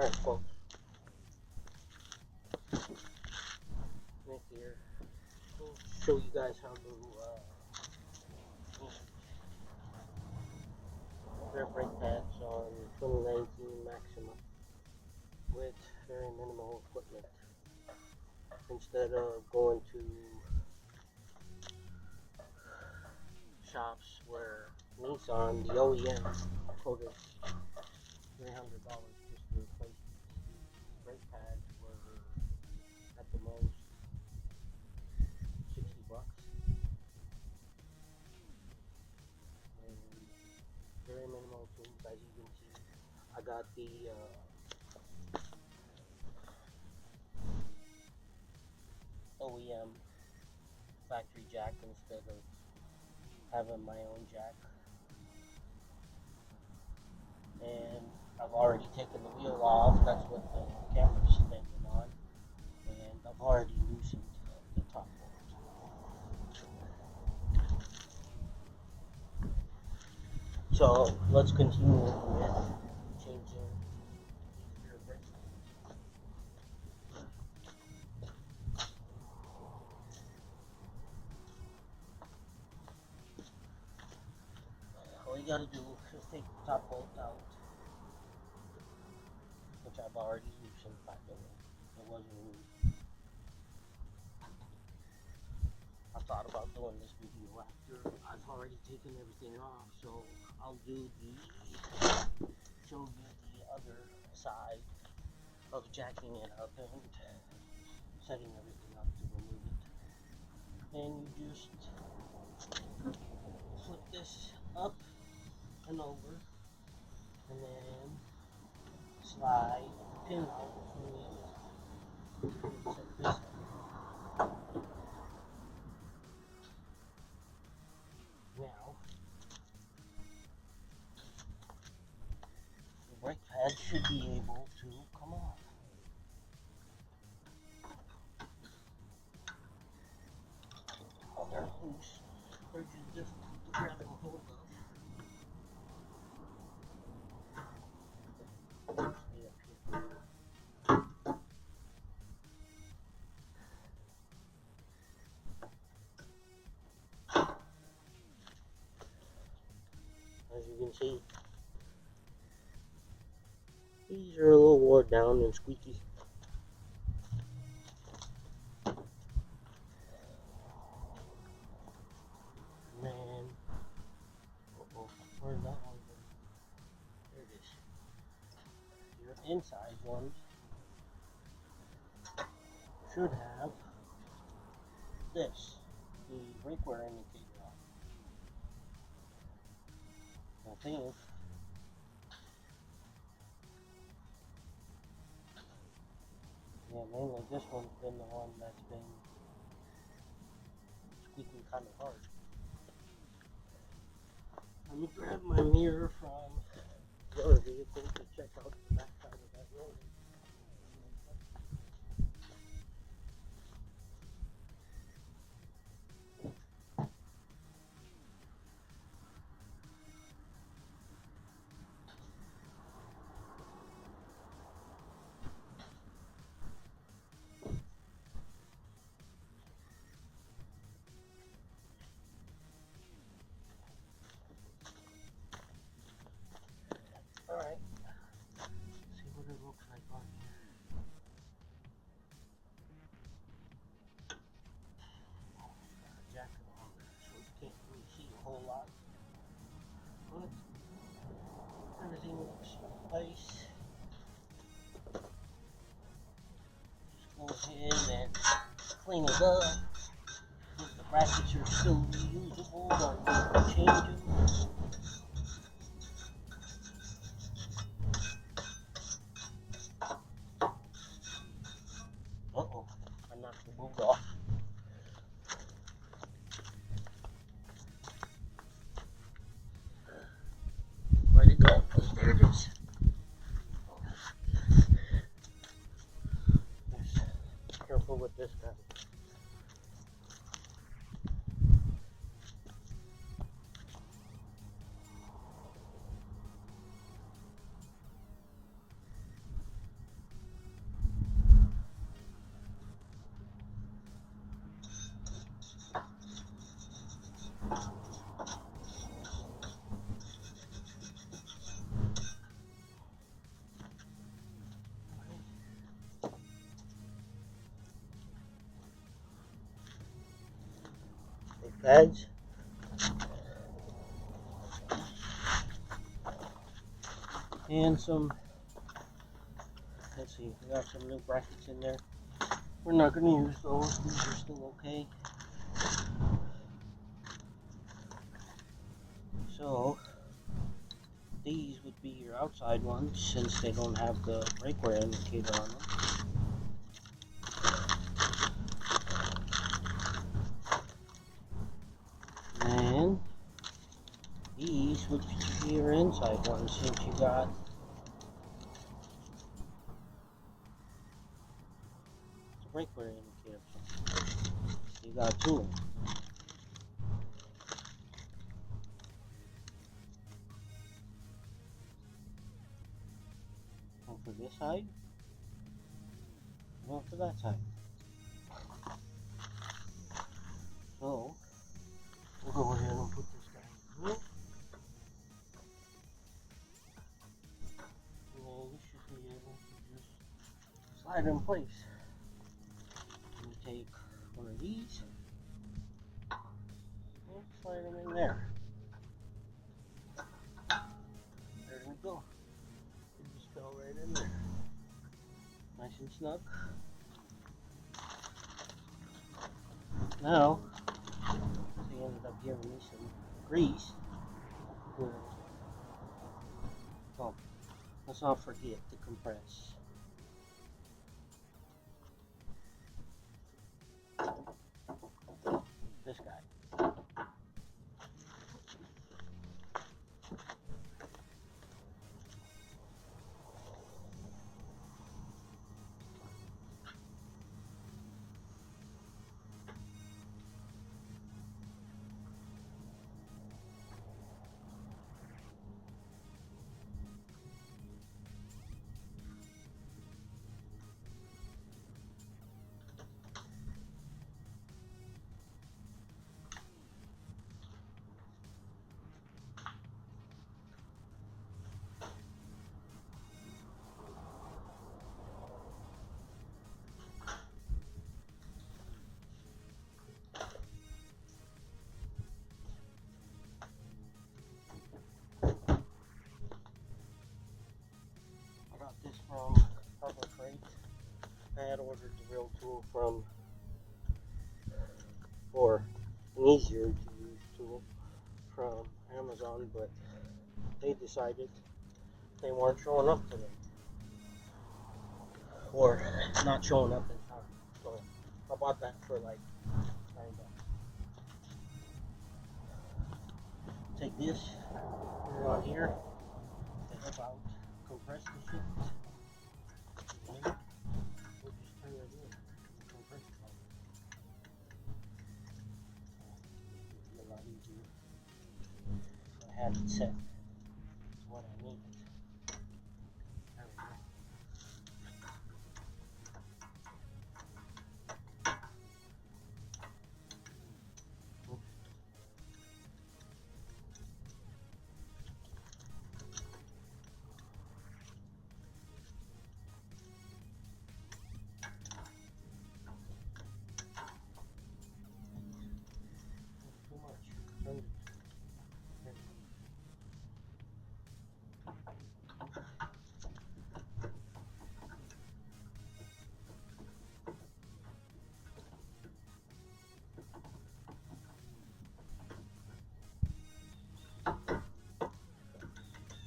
Alright, folks. Nick here. I'll show you guys how to repair brake pads on 2019 Maxima with very minimal equipment. Instead of going to shops where Nissan, the OEM, quoted $300 just to replace these brake pads were at the most $60. And very minimal tools, as you can see. I got the OEM factory jack instead of having my own jack. And I've already taken the wheel off. That's what the camera's standing on. And I've already loosened the top bolt. So let's continue with changing these rear brakes. All you gotta do is take the top bolt out, which I've already loosened, by the way. It wasn't loose. I thought about doing this video after I've already taken everything off, so I'll show you the other side of jacking it up and setting everything up to remove it. And you just flip this up and over, and then slide the pin out from the set this up. Now, the brake pad should be able to come off. Oh, they're loose. They're just difficult to grab a hold of. Stay up here. As you can see, these are a little worn down and squeaky. And then, where's that one? There it is. Your inside ones should have this, the brake wear indicator on. I think mainly this one's been the one that's been squeaking kind of hard. Let me grab my mirror from the other vehicle to check out the back side of that road. Alright, see what it looks like on here. Got a jacket on there, so you can't really see a whole lot. But everything looks in place. Just go ahead and clean it up. If the brackets are still reusable, don't need to change them. Uh-oh, I knocked the bolt off. Where'd it go? Oh, there it is. Just careful with this guy. pads. And some, let's see, we got some new brackets in there. We're not going to use those, these are still okay. So, these would be your outside ones since they don't have the brake wear indicator on them. And these would be your inside ones since you got the brake wear indicator. You got two of them. One for this side, one for that side. So, we'll go ahead and put this guy in here. And then you should be able to just slide it in place. You take one of these and slide them in there. There we go. It just fell right in there. Nice and snug. Now, they ended up giving me some grease. Oh, let's not forget to compress. This guy. I got this from Harbor Freight. I had ordered the real tool or an easier to use tool from Amazon, but they decided they weren't showing up today. Or not showing up in time. So I bought that for like $9. Take this, put it on here, to help out compress the shit. And we'll just turn it in and compress it all. It's a lot easier. I had it set to what I needed. There we go. Too much. Turn it.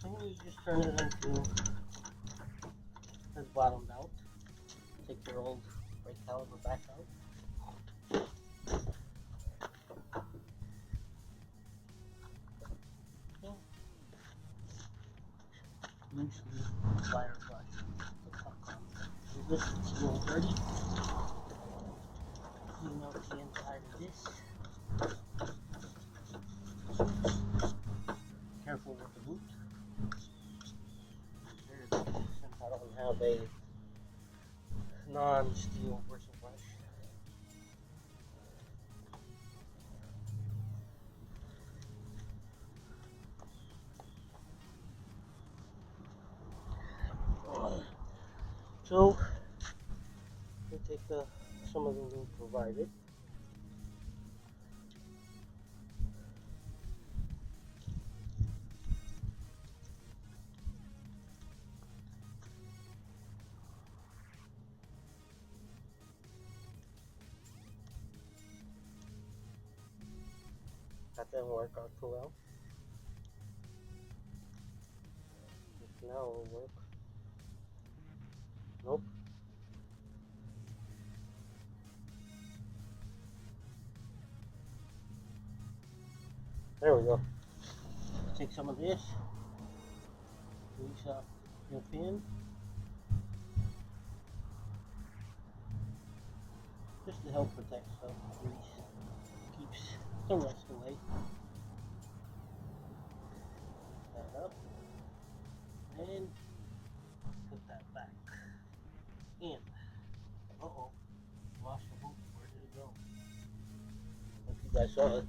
So you just turn it into it's bottomed out. Take your old brake caliper back out. Loosely wire brush. This is a little dirty. Clean out the inside of this. Careful with the boot. Since I don't have a non-steel bristle brush. So, we take some of the lube provided. That didn't work out too well. Now it'll work. Nope. There we go. Take some of this. Grease up your fin. Just to help protect stuff. Grease keeps the rust away. That up. And put that back in. Uh-oh. Lost the boot. Where did it go? Hope you guys saw it.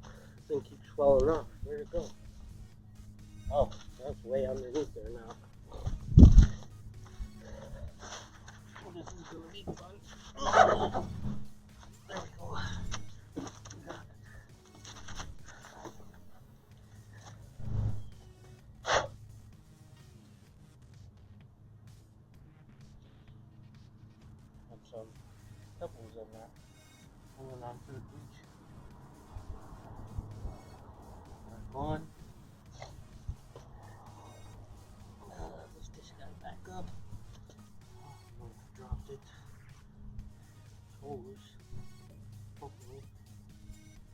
The thing keeps falling off. Where'd it go? Oh, that's way underneath there now. Oh, this is gonna be fun. Oh, there we go. Got it. Have some pebbles in there. Hanging on to the beach. Back on. Lift this guy back up. Oh, I dropped it. Hose. Hopefully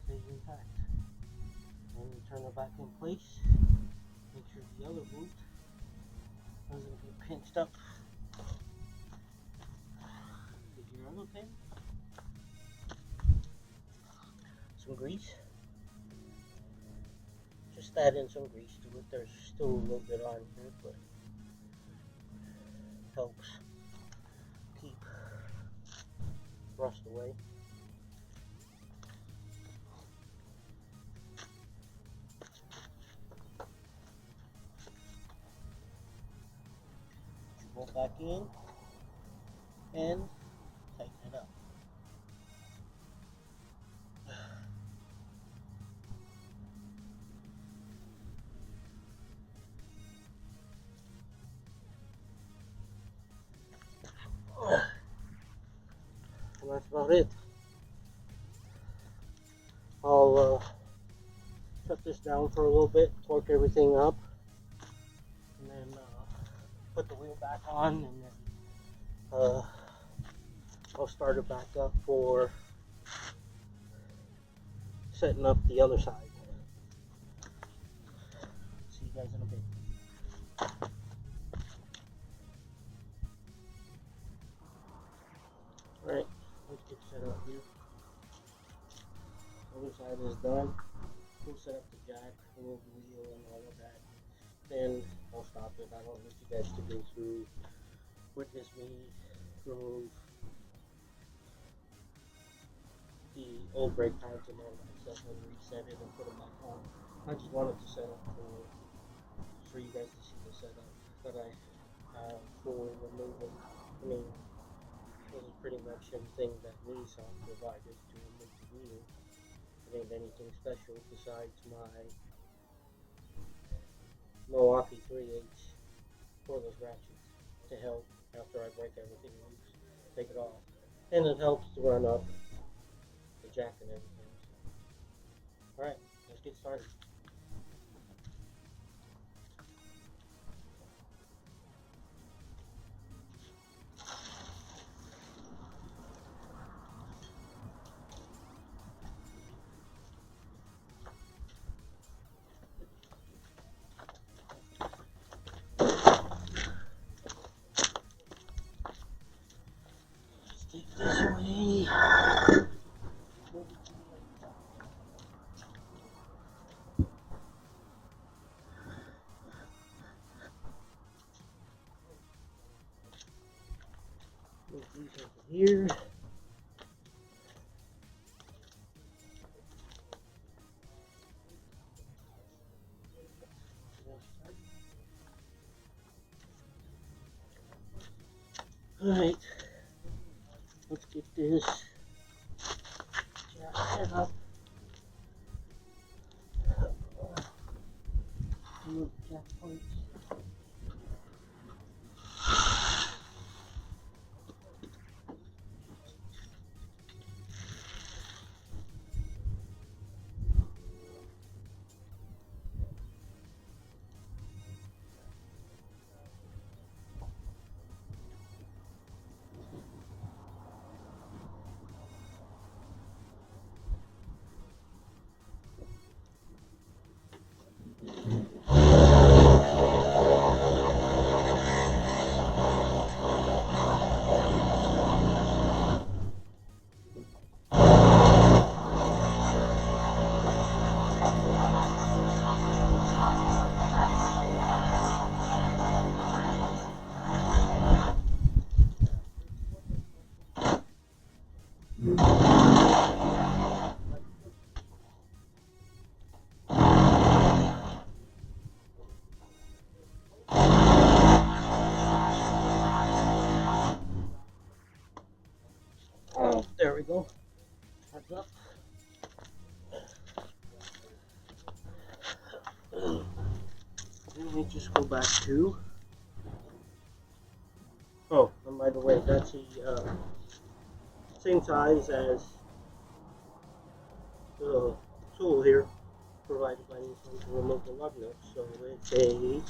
stays intact. And we turn it back in place. Make sure the other boot doesn't get pinched up. Get your other pin. Some grease. Just add in some grease to it. There's still a little bit on here, but helps keep rust away. Go back in and tighten it up. And that's about it. I'll shut this down for a little bit, torque everything up, and then put the wheel back on, and then I'll start it back up for setting up the other side. See you guys in a bit. Alright, let's get set up here. Other side is done. We'll set up the jack, remove the wheel and all of that. Then I'll stop it. I don't need you guys to go through, witness me remove the old brake pads and all that stuff and reset it and put them back on. I just wanted to set up for you guys to see the setup that I have for removing. I mean, this is pretty much everything that Nissan provided to remove the wheel. It ain't anything special besides my Milwaukee 3/8 cordless ratchets to help after I break everything loose, take it off, and it helps to run up the jack and everything. Alright, let's get started. Take this away. Move these over here. Alright, let's get this jack set up. Remove the jack points. me just go back to. Oh, and by the way, that's the same size as the tool here provided by Nissan to remove the lug nut. So it's a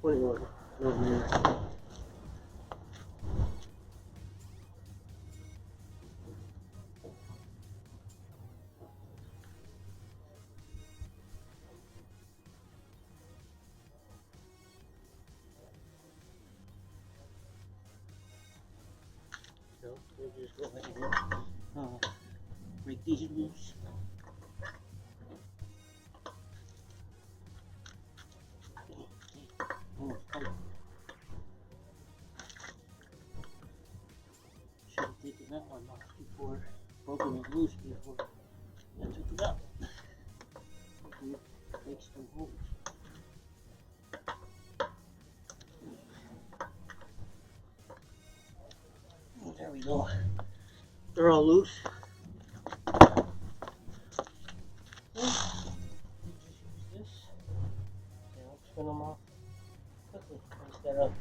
21 millimeter. So we'll just go ahead and break these loose. Should have taken that one off before, broken it loose before I took it out. Make some holes. There we go. They're all loose. Just use this to help spin them off quickly instead of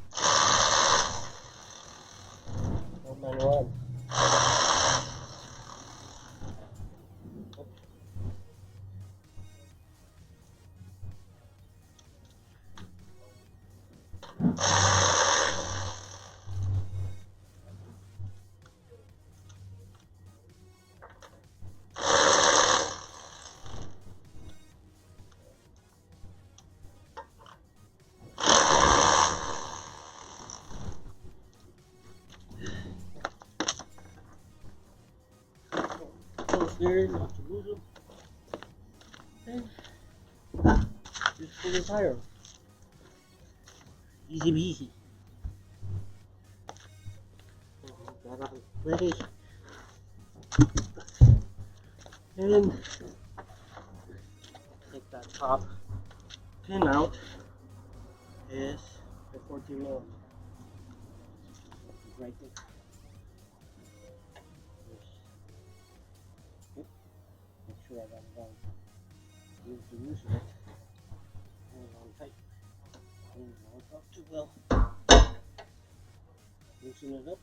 no manual. There, not to lose them, and just pull the tire off. Easy peasy. Got out of the way, and take that top pin out. Is the 14 mil right there. Make sure I got it on. Use the use of it. Hang it on tight. Didn't work out too well. Loosen it up.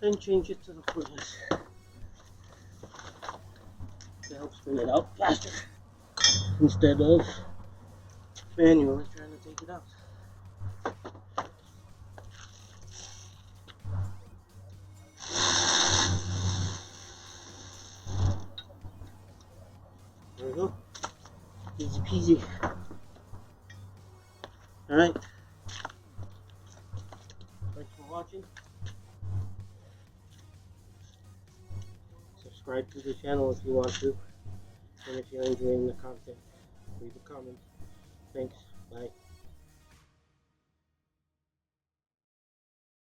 Then change it to the cordless to help spin it out faster instead of manually trying to take it out. There we go. Easy peasy. Alright. Thanks for watching. Subscribe to the channel if you want to. And if you're enjoying the content, leave a comment. Thanks. Bye.